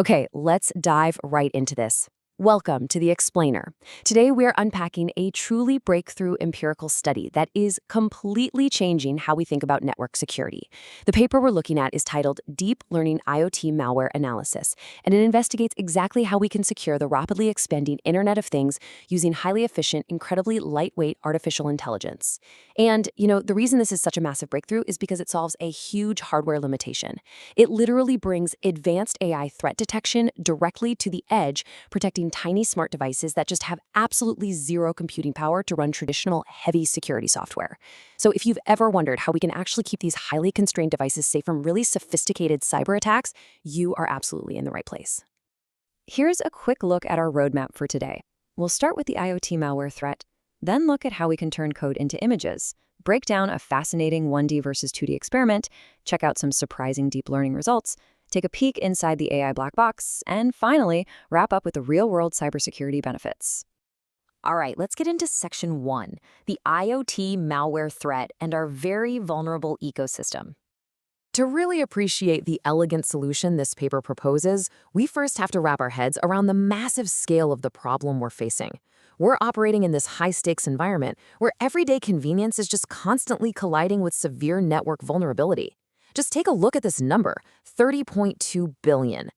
Okay, let's dive right into this. Welcome to The Explainer. Today we're unpacking a truly breakthrough empirical study that is completely changing how we think about network security. The paper we're looking at is titled Deep Learning IoT Malware Analysis, and it investigates exactly how we can secure the rapidly expanding Internet of Things using highly efficient, incredibly lightweight artificial intelligence. And, the reason this is such a massive breakthrough is because it solves a huge hardware limitation. It literally brings advanced AI threat detection directly to the edge, protecting tiny smart devices that just have absolutely zero computing power to run traditional heavy security software. So if you've ever wondered how we can actually keep these highly constrained devices safe from really sophisticated cyber attacks, you are absolutely in the right place. Here's a quick look at our roadmap for today. We'll start with the IoT malware threat, then look at how we can turn code into images, break down a fascinating 1D versus 2D experiment, check out some surprising deep learning results, take a peek inside the AI black box, and finally, wrap up with the real-world cybersecurity benefits. All right, let's get into Section 1, the IoT malware threat and our very vulnerable ecosystem. To really appreciate the elegant solution this paper proposes, we first have to wrap our heads around the massive scale of the problem we're facing. We're operating in this high-stakes environment where everyday convenience is just constantly colliding with severe network vulnerability. Just take a look at this number, 30.2 billion.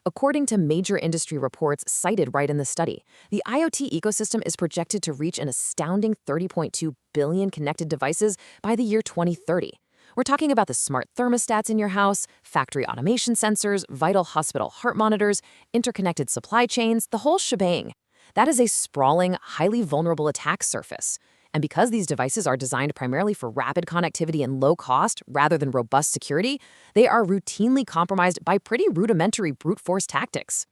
According to major industry reports cited right in the study, the IoT ecosystem is projected to reach an astounding 30.2 billion connected devices by the year 2030. We're talking about the smart thermostats in your house, factory automation sensors, vital hospital heart monitors, interconnected supply chains, the whole shebang. That is a sprawling, highly vulnerable attack surface. And because these devices are designed primarily for rapid connectivity and low cost rather than robust security, they are routinely compromised by pretty rudimentary brute force tactics.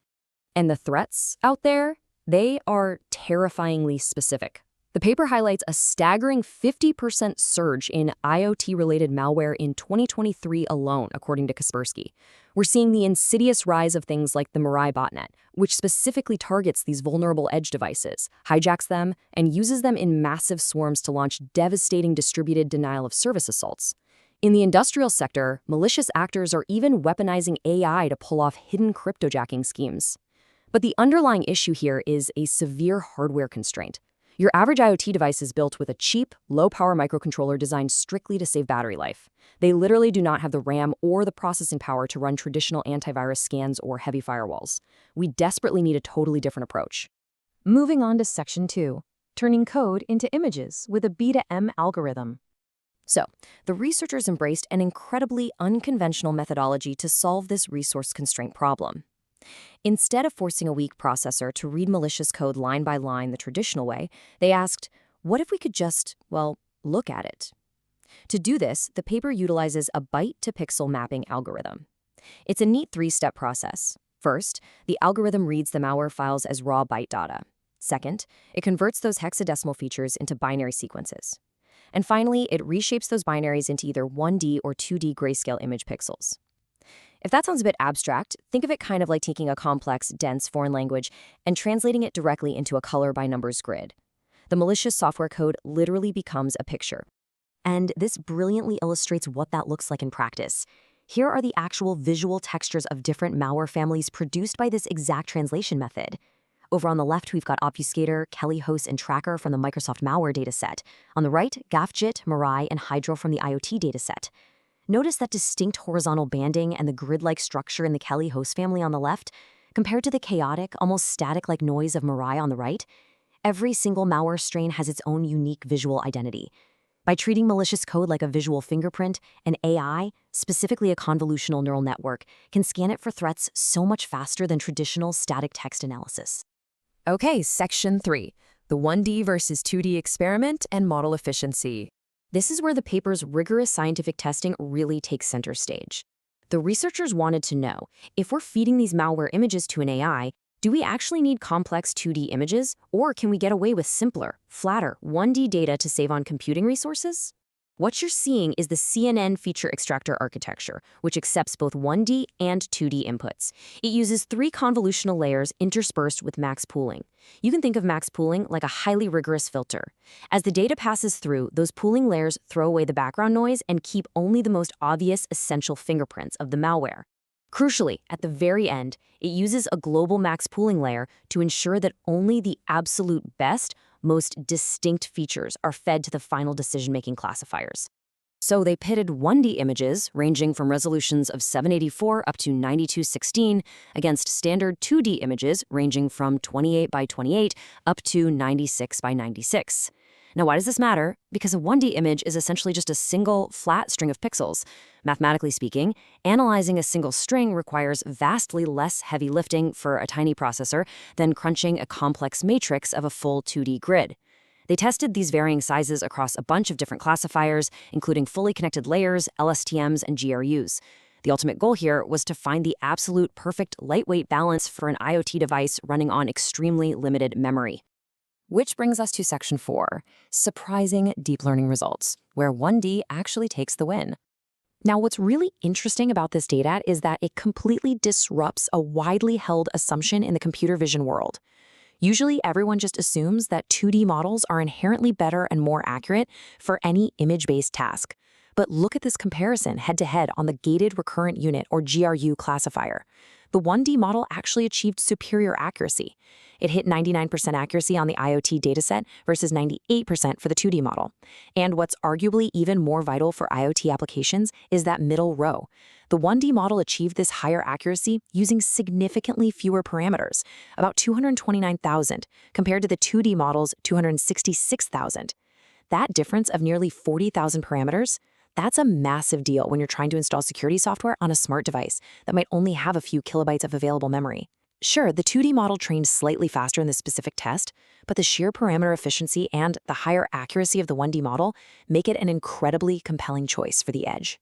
And the threats out there, they are terrifyingly specific. The paper highlights a staggering 50% surge in IoT-related malware in 2023 alone, according to Kaspersky. We're seeing the insidious rise of things like the Mirai botnet, which specifically targets these vulnerable edge devices, hijacks them, and uses them in massive swarms to launch devastating distributed denial-of-service assaults. In the industrial sector, malicious actors are even weaponizing AI to pull off hidden cryptojacking schemes. But the underlying issue here is a severe hardware constraint. Your average IoT device is built with a cheap, low-power microcontroller designed strictly to save battery life. They literally do not have the RAM or the processing power to run traditional antivirus scans or heavy firewalls. We desperately need a totally different approach. Moving on to Section 2, turning code into images with a B2M algorithm. So, the researchers embraced an incredibly unconventional methodology to solve this resource constraint problem. Instead of forcing a weak processor to read malicious code line by line the traditional way, they asked, what if we could just, look at it? To do this, the paper utilizes a byte-to-pixel mapping algorithm. It's a neat three-step process. First, the algorithm reads the malware files as raw byte data. Second, it converts those hexadecimal features into binary sequences. And finally, it reshapes those binaries into either 1D or 2D grayscale image pixels. If that sounds a bit abstract, think of it kind of like taking a complex, dense foreign language and translating it directly into a color-by-numbers grid. The malicious software code literally becomes a picture. And this brilliantly illustrates what that looks like in practice. Here are the actual visual textures of different malware families produced by this exact translation method. Over on the left, we've got Obfuscator, Kelly Host, and Tracker from the Microsoft Malware dataset. On the right, GAFJIT, Mirai, and Hydro from the IoT dataset. Notice that distinct horizontal banding and the grid-like structure in the Kelly host family on the left, compared to the chaotic, almost static-like noise of Mirai on the right. Every single malware strain has its own unique visual identity. By treating malicious code like a visual fingerprint, an AI, specifically a convolutional neural network, can scan it for threats so much faster than traditional static text analysis. Okay, Section 3, the 1D versus 2D experiment and model efficiency. This is where the paper's rigorous scientific testing really takes center stage. The researchers wanted to know, if we're feeding these malware images to an AI, do we actually need complex 2D images, or can we get away with simpler, flatter 1D data to save on computing resources? What you're seeing is the CNN feature extractor architecture, which accepts both 1D and 2D inputs. It uses 3 convolutional layers interspersed with max pooling. You can think of max pooling like a highly rigorous filter. As the data passes through, those pooling layers throw away the background noise and keep only the most obvious essential fingerprints of the malware. Crucially, at the very end, it uses a global max pooling layer to ensure that only the absolute best, most distinct features are fed to the final decision-making classifiers. So they pitted 1D images, ranging from resolutions of 784 up to 9216, against standard 2D images, ranging from 28 by 28 up to 96 by 96. Now, why does this matter? Because a 1D image is essentially just a single, flat string of pixels. Mathematically speaking, analyzing a single string requires vastly less heavy lifting for a tiny processor than crunching a complex matrix of a full 2D grid. They tested these varying sizes across a bunch of different classifiers, including fully connected layers, LSTMs, and GRUs. The ultimate goal here was to find the absolute perfect lightweight balance for an IoT device running on extremely limited memory. Which brings us to Section 4, surprising deep learning results, where 1D actually takes the win. Now, what's really interesting about this data is that it completely disrupts a widely held assumption in the computer vision world. Usually, everyone just assumes that 2D models are inherently better and more accurate for any image-based task. But look at this comparison head-to-head on the gated recurrent unit, or GRU, classifier. The 1D model actually achieved superior accuracy. It hit 99% accuracy on the IoT dataset versus 98% for the 2D model. And what's arguably even more vital for IoT applications is that middle row. The 1D model achieved this higher accuracy using significantly fewer parameters, about 229,000, compared to the 2D model's 266,000. That difference of nearly 40,000 parameters, that's a massive deal when you're trying to install security software on a smart device that might only have a few kilobytes of available memory. Sure, the 2D model trained slightly faster in this specific test, but the sheer parameter efficiency and the higher accuracy of the 1D model make it an incredibly compelling choice for the edge.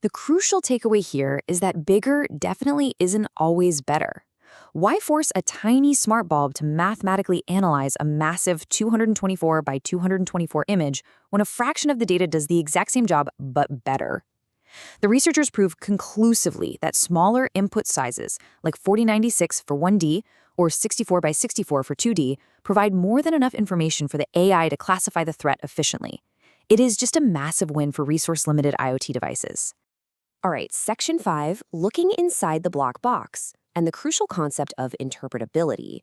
The crucial takeaway here is that bigger definitely isn't always better. Why force a tiny smart bulb to mathematically analyze a massive 224 by 224 image when a fraction of the data does the exact same job but better? The researchers prove conclusively that smaller input sizes, like 4096 for 1D or 64 by 64 for 2D, provide more than enough information for the AI to classify the threat efficiently. It is just a massive win for resource-limited IoT devices. All right, Section 5, looking inside the black box, and the crucial concept of interpretability.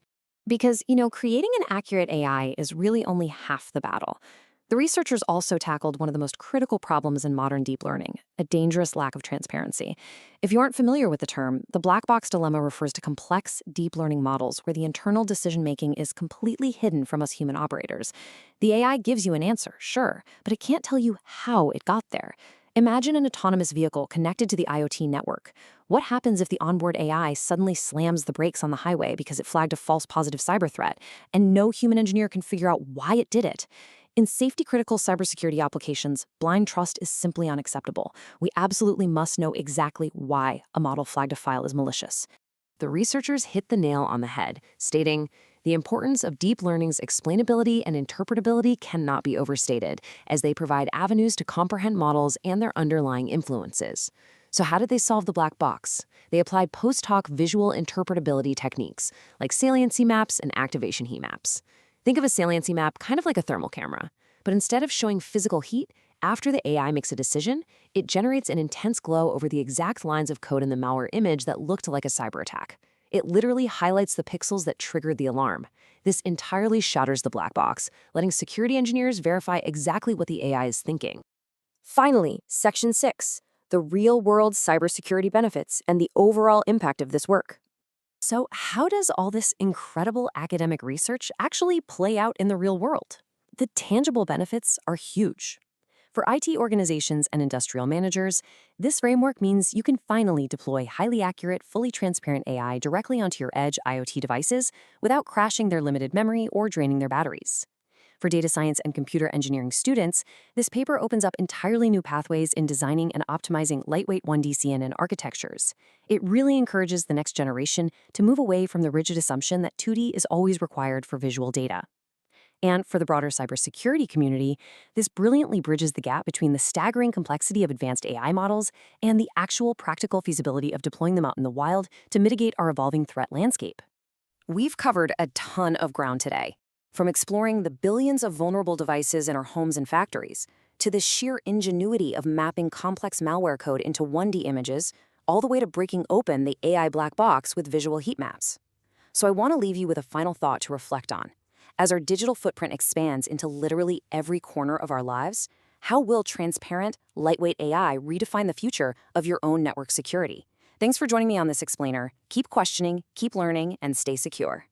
Because, creating an accurate AI is really only half the battle. The researchers also tackled one of the most critical problems in modern deep learning, a dangerous lack of transparency. If you aren't familiar with the term, the black box dilemma refers to complex deep learning models where the internal decision-making is completely hidden from us human operators. The AI gives you an answer, sure, but it can't tell you how it got there. Imagine an autonomous vehicle connected to the IoT network. What happens if the onboard AI suddenly slams the brakes on the highway because it flagged a false positive cyber threat, and no human engineer can figure out why it did it? In safety-critical cybersecurity applications, blind trust is simply unacceptable. We absolutely must know exactly why a model flagged a file as malicious. The researchers hit the nail on the head, stating, "The importance of deep learning's explainability and interpretability cannot be overstated, as they provide avenues to comprehend models and their underlying influences." So how did they solve the black box? They applied post-hoc visual interpretability techniques, like saliency maps and activation heatmaps. Think of a saliency map kind of like a thermal camera, but instead of showing physical heat, after the AI makes a decision, it generates an intense glow over the exact lines of code in the malware image that looked like a cyber attack. It literally highlights the pixels that triggered the alarm. This entirely shatters the black box, letting security engineers verify exactly what the AI is thinking. Finally, Section 6, the real-world cybersecurity benefits and the overall impact of this work. So how does all this incredible academic research actually play out in the real world? The tangible benefits are huge. For IT organizations and industrial managers, this framework means you can finally deploy highly accurate, fully transparent AI directly onto your edge IoT devices without crashing their limited memory or draining their batteries. For data science and computer engineering students, this paper opens up entirely new pathways in designing and optimizing lightweight 1D CNN architectures. It really encourages the next generation to move away from the rigid assumption that 2D is always required for visual data. And for the broader cybersecurity community, this brilliantly bridges the gap between the staggering complexity of advanced AI models and the actual practical feasibility of deploying them out in the wild to mitigate our evolving threat landscape. We've covered a ton of ground today. From exploring the billions of vulnerable devices in our homes and factories, to the sheer ingenuity of mapping complex malware code into 1D images, all the way to breaking open the AI black box with visual heat maps. So I want to leave you with a final thought to reflect on. As our digital footprint expands into literally every corner of our lives, how will transparent, lightweight AI redefine the future of your own network security? Thanks for joining me on this explainer. Keep questioning, keep learning, and stay secure.